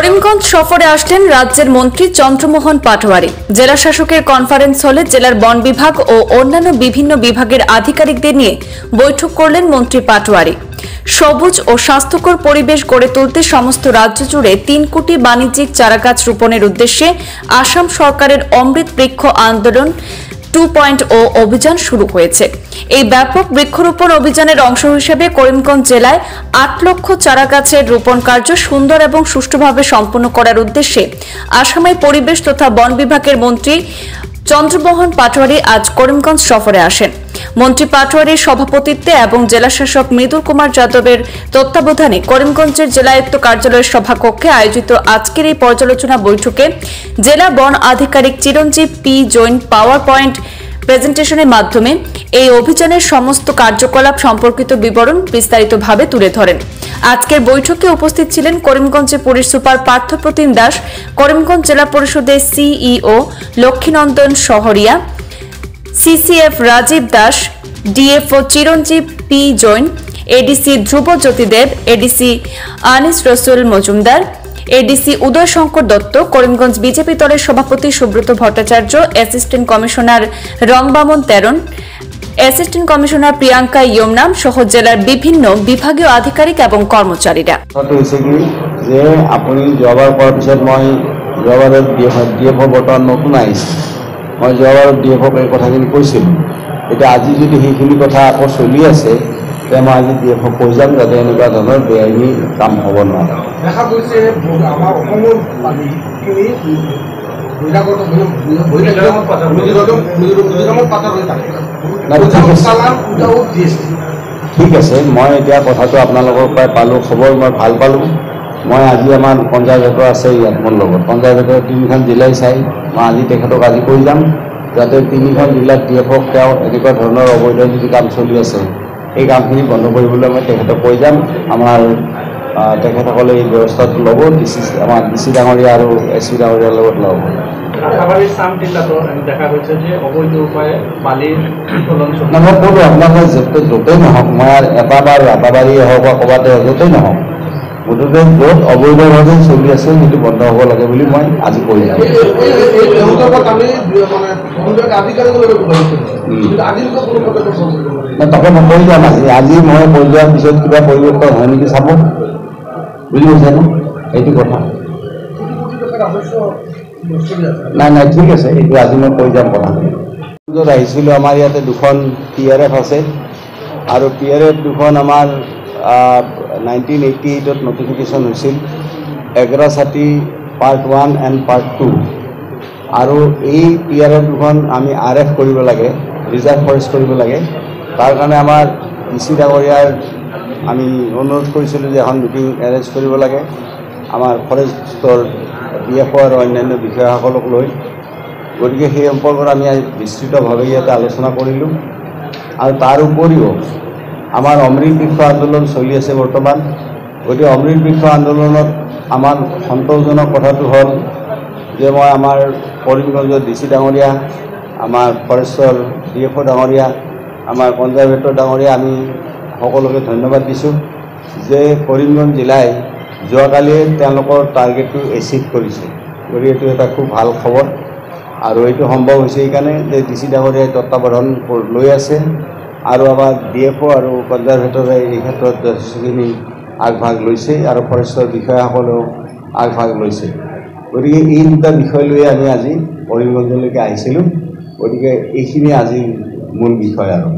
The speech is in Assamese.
করিমগঞ্জ সফরে আসলেন রাজ্যের মন্ত্রী চন্দ্রমোহন পাটোয়ারি। জেলা শাসকের কনফারেন্স হলে জেলার বন বিভাগ ও অন্যান্য বিভিন্ন বিভাগের আধিকারিকদের নিয়ে বৈঠক করলেন মন্ত্রী পাটোয়ারি। সবুজ ও স্বাস্থ্যকর পরিবেশ গড়ে তুলতে সমস্ত রাজ্য জুড়ে 3 কোটি বাণিজ্যিক চারাগাছ রোপণের উদ্দেশ্যে আসাম সরকারের অমৃত বৃক্ষ আন্দোলন 2.0 অভিযান শুরু হয়েছে। এই ব্যাপক বৃক্ষরোপণ অভিযানের অংশ হিসেবে করিমগঞ্জ জেলায় 8 লক্ষ চারাগাছের রোপণ কার্য সুন্দর এবং সুষ্ঠুভাবে সম্পন্ন করার উদ্দেশ্যে আসামের পরিবেশ তথা বন বিভাগের মন্ত্রী চন্দ্রমোহন পাটোয়ারি আজ করিমগঞ্জ সফরে আসেন। মন্ত্রী পাটোয়ারির সভাপতিত্বে এবং জেলা শাসক মৃদুল কুমার যাদবের তত্ত্বাবধানে করিমগঞ্জের জেলায়ুক্ত কার্যালয়ের সভাকক্ষে আয়োজিত আজকের এই পর্যালোচনা বৈঠকে জেলা বন আধিকারিক চিরঞ্জীব পি জৈন পাওয়ার পয়েন্ট প্রেজেন্টেশনের মাধ্যমে এই অভিযানের সমস্ত কার্যকলাপ সম্পর্কিত বিবরণ বিস্তারিতভাবে তুলে ধরেন। আজকের বৈঠকে উপস্থিত ছিলেন করিমগঞ্জের পুলিশ সুপার পার্থপ্রতিম দাস, করিমগঞ্জ জেলা পরিষদের CEO Lakshminandan Saharia, CCF Rajib Das, DFO Chiranjib P Jain, ADC Dhrubajyoti Deb, ADC Anis Rasul Majumdar, ADC Uday Shankar Dutta, Karimganj BJP দলের সভাপতি Subrata Bhattacharya, assistant commissioner Rongbaman Teron, assistant commissioner Priyanka Yumnam সহ জেলার বিভিন্ন বিভাগীয় আধিকারিক এবং কর্মচারীরা। যে আপুনি যোৱাবাৰ কৰাৰ পিছত মই যোৱাবাৰত ডিএফঅ বৰ্তমান নতুন আহিছে, মই যোৱাবাৰত ডিএফঅক এই কথাখিনি কৈছিলোঁ। এতিয়া আজি যদি সেইখিনি কথা আকৌ চলি আছে তেতিয়া মই আজি ডিএফঅক কৈ যাম যাতে এনেকুৱা ধৰণৰ বেআইনী কাম হ'ব নোৱাৰে। দেখা গৈছে আমাৰ অসমৰ পানীখিনি ঠিক আছে, মই এতিয়া কথাটো আপোনালোকৰ পৰাই পালোঁ, খবৰ মই ভাল পালোঁ। মই আজি আমাৰ পঞ্চায়তৰ আছে ইয়াত মোৰ লগত, পঞ্চায়তৰ 3খন জিলাই চাই মই আজি তেখেতক আজি কৈ যাম যাতে 3খন জিলাত ডিএফঅক তেওঁ এনেকুৱা ধৰণৰ অবৈধ যদি কাম চলি আছে এই কামখিনি বন্ধ কৰিবলৈ মই তেখেতক কৈ যাম। আমাৰ তেখেতসকলে এই ব্যৱস্থাটো ল'ব, আমাৰ ডিচি ডাঙৰীয়া আৰু এছপি ডাঙৰীয়াৰ লগত ল'ব। মই ক'লোঁ আপোনালোকে য'তেই নহওক, মই আটাবাৰীয়ে হওক বা ক'ৰবাতে য'তেই নহওক, মুঠতে য'ত অবৈধভাৱে চলি আছে সেইটো বন্ধ হ'ব লাগে বুলি মই আজি কৈ যাম। তাকে মই কৈ যাম আজি মই কৈ যোৱাৰ পিছত কিবা পৰিৱৰ্তন হয় নেকি চাব, বুজি পাইছে ন? এইটো কথা নাই ঠিক আছে, এইটো আজি মই কৈ যাম কথা। য'ত আহিছিলোঁ আমাৰ ইয়াতে 2খন PRF আছে আৰু PRF 2খন আমাৰ 1988ত নটিফিকেশ্যন হৈছিল, এগ্ৰাছাতি পাৰ্ট 1 এণ্ড পাৰ্ট 2, আৰু এই PRF 2খন আমি RF কৰিব লাগে, ৰিজাৰ্ভ ফৰেষ্ট কৰিব লাগে। তাৰ কাৰণে আমাৰ ডিচি ডাঙৰীয়াৰ আমি অনুৰোধ কৰিছিলোঁ যে এখন মিটিং এৰেঞ্জ কৰিব লাগে আমাৰ ফৰেষ্টৰ ডিএফঅ আৰু অন্যান্য বিষয়াসকলক লৈ। গতিকে সেই সম্পৰ্কত আমি বিস্তৃতভাৱে ইয়াতে আলোচনা কৰিলোঁ। আৰু তাৰ উপৰিও আমাৰ অমৃত বৃক্ষ আন্দোলন চলি আছে বৰ্তমান। গতিকে অমৃত বৃক্ষ আন্দোলনত আমাৰ সন্তোষজনক কথাটো হ'ল যে মই আমাৰ কৰিমগঞ্জৰ ডিচি ডাঙৰীয়া, আমাৰ ফৰেষ্টৰ ডিএফঅ ডাঙৰীয়া, আমাৰ কনজাৰভেটৰ ডাঙৰীয়া, আমি সকলোকে ধন্যবাদ দিছোঁ যে কৰিমগঞ্জ জিলাই যোৱাকালিয়ে তেওঁলোকৰ টাৰ্গেটটো এচিভ কৰিছে। গতিকে এইটো এটা খুব ভাল খবৰ, আৰু এইটো সম্ভৱ হৈছে সেইকাৰণে যে ডিচি ডাঙৰীয়াই তত্বাৱধান লৈ আছে আৰু আমাৰ ডিএফঅ আৰু কনজাৰভেটৰে এই ক্ষেত্ৰত যথেষ্টখিনি আগভাগ লৈছে আৰু ফৰেষ্টৰ বিষয়াসকলেও আগভাগ লৈছে। গতিকে এই দুটা বিষয় লৈ আমি আজি কৰিমগঞ্জলৈকে আহিছিলোঁ। গতিকে এইখিনি আজিৰ মূল বিষয় আৰু